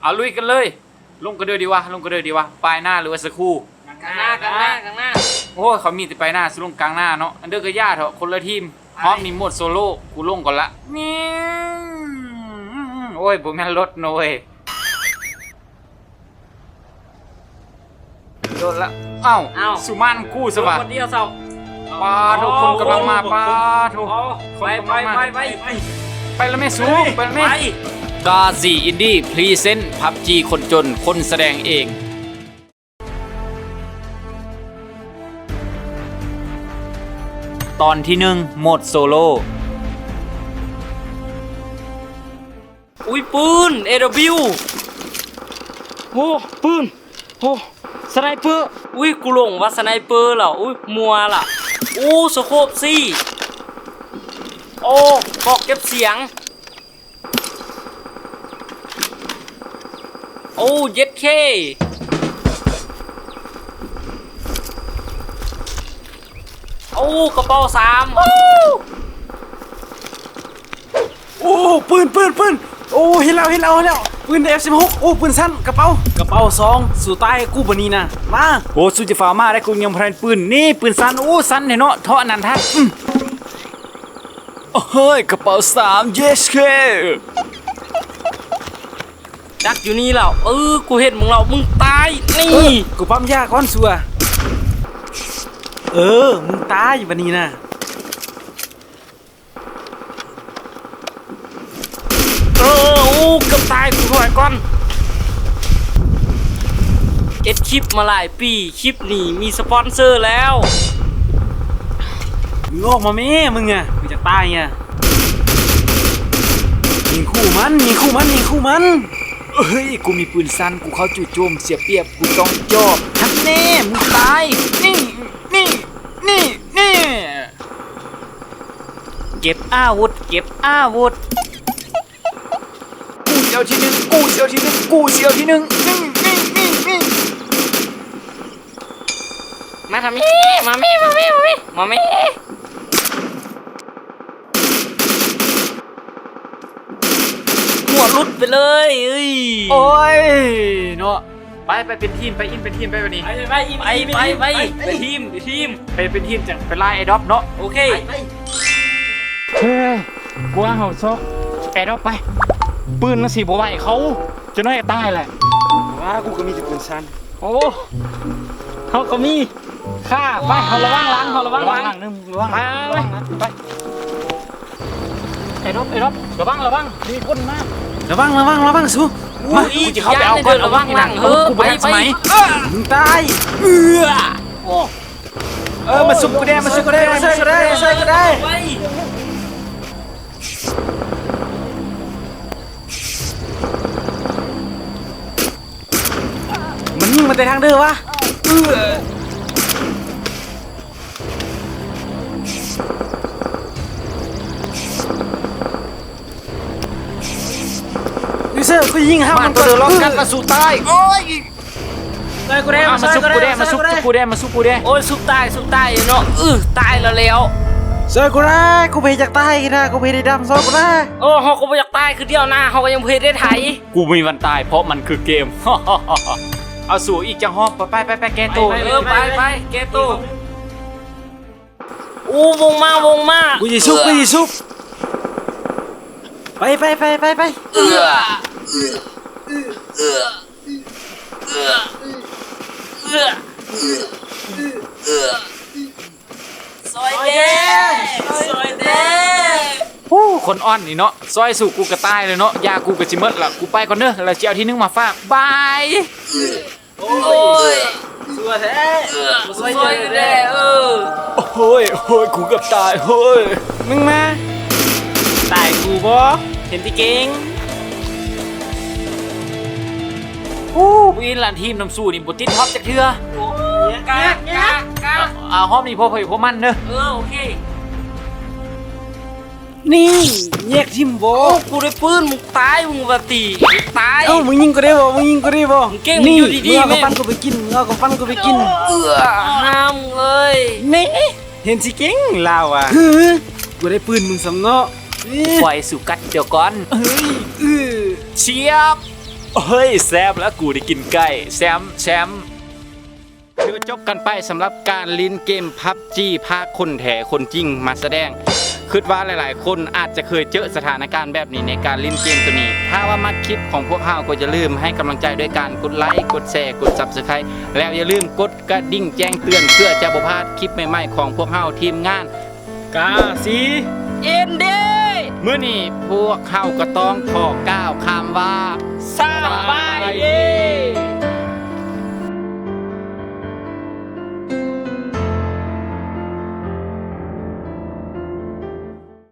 เอาลุยกันเลยลงกันเลยดีวะปลายหน้าหรือว่าสักคู่กลางหน้าโอ้เขามีแต่ปลายหน้าสลงกลางหน้าเนาะอันเดอร์ก็ย่าเถอะคนละทีมฮอปนี่หมดโซโล่กูลงก่อนละนี่โอ้ยผมแม่นรถโนยโดนละเอ้าสุมานกู้สวัสดิ์คนเดียวเศร้าปาทุกคนกำลังมาปาทุกไปแล้วแม่สูไปแล้วแม่กาซีอินดี้พรีเซนต์พับจีคนจนคนแสดงเองตอนที่1โหมดโซโล่อุ้ยปืน AW โอ้ปืนโอ้สไนเปอร์อุ้ยกูหลงว่าสไนเปอร์เหรออุ้ยมัวล่ะอู้สโคปซี่โอ้บอกเก็บเสียงโอ้เย็ดเคโอ้กระเป๋า3โอ้ปืนโอ้เห็นแล้วปืน F16 โอ้ปืนสั้นกระเป๋า2สู่ใต้กูบันนี้นะมาโอ้สุจิฟ้ามาได้กูยังพรันปืนนี่ปืนสั้นโอ้สั้นเนาะเท่านั้นทัดเฮ้ยกระเป๋า3 yes เคดักอยู่นี่แล้วกูเห็นมึงแล้วมึงตายนี่กูปั๊มยาก้อนสัวมึงตายอยู่บันนี้นะเกือบตายกูถอยก่อนคลิปมาหลายปีคลิปนี้มีสปอนเซอร์แล้วมึงออกมาแม่มึงอะมึงจะตายอะยิงคู่มันเฮ้ยกูมีปืนสั้นกูเข้าจู่โจมเสียเปรียบกูต้องจอบทักแน่มึงตายนี่เก็บอาวุธกูเสียวที่หนึ่งนี่มาทำนี่มาแม่หัวรุดไปเลยโอ้ยเนาะไปเป็นทีมไปอินเป็นทีมไปวันนี้ไปทีมไปเป็นทีมจังไปไล่ไอ้ด็อกเนาะโอเคเฮ้ยกูว่าเขาซอกไอ้ด็อกไปปืนน่ะสิบ่ไหวเขาจะน้อยตายแหละว่ากูก็มีแต่ปืนสั้นโอ้เขาก็มีฆ่าไปเขาระวังหลังระวังไปไอ้ด็อกระวังมีคนมาระวังสู้มากูจะเข้าไปเอาก่อนระวังหลังกูไปมึงตายมาซุกกูได้ใส่กูได้มันยิงมาแต่ทางเด้อวะยูเซอร์กูยิงห้ามันตัวเดือดร้อนกันมาสู่ตายโอ้ยกูได้มาซุกกูได้โอ้ยซุกตายเนาะตายแล้วซอยกูได้กูเพยจากใต้กันนะกูเพยได้ดำซอยกูได้โอ้เขาก็ไปจากใต้คือเดียวหน้าเขาก็ยังเพยได้ไถกูมีวันตายเพราะมันคือเกมเอาสู่อีกจังห้องไปแกโตไปแกโตวงมากูยิซุบไปซอยแดงคนอ่อนนี่เนาะซอยสู่กูกระตายเลยเนาะยากูกระจิมดละกูไปก่อนเนอะแล้วจะเอาที่นึงมาฝากบายโอ้ยสัวแท้ซอยแดงโอ้ยกูเกือบตายมึงมาตายกูบ่เห็นที่เก่งวินหลานทีมน้ำสู้นี่บุติดท็อปจากเถื่กะห้องนี้พอมันเนอะโอเคนี่แยกทิมบ่กูได้ปืนมึงตายมึงแบบตีตายมึงยิงก็ได้บ่เก่งมึงอยู่ดีๆแม่ปั้นกูไปกินห้ามเลยนี่เห็นสิเก่งลาวอ่ะกูได้ปืนมึงสำเนาะปล่อยสู่กัดเดี๋ยวก่อนเชียบ เฮ้ยแซมแล้วกูได้กินไก่แซมถือว่าจบกันไปสำหรับการลิ้นเกมพับจี้ภาคคนแถคนจริงมาแสดงคิดว่าหลายๆ คนอาจจะเคยเจอสถานการณ์แบบนี้ในการลิ้นเกมตัวนี้ถ้าว่ามักคลิปของพวกเราก็จะลืมให้กำลังใจด้วยการกดไลค์กดแชร์กด Subscribe แล้วอย่าลืมกดกระดิ่งแจ้งเตือนเพื่อจะบ่พลาดคลิปใหม่ๆของพวกเราทีมงาน กาสี เอ็นเด้ มื้อนี้พวกเขาก็ต้องขอก้าวคำว่า สบาย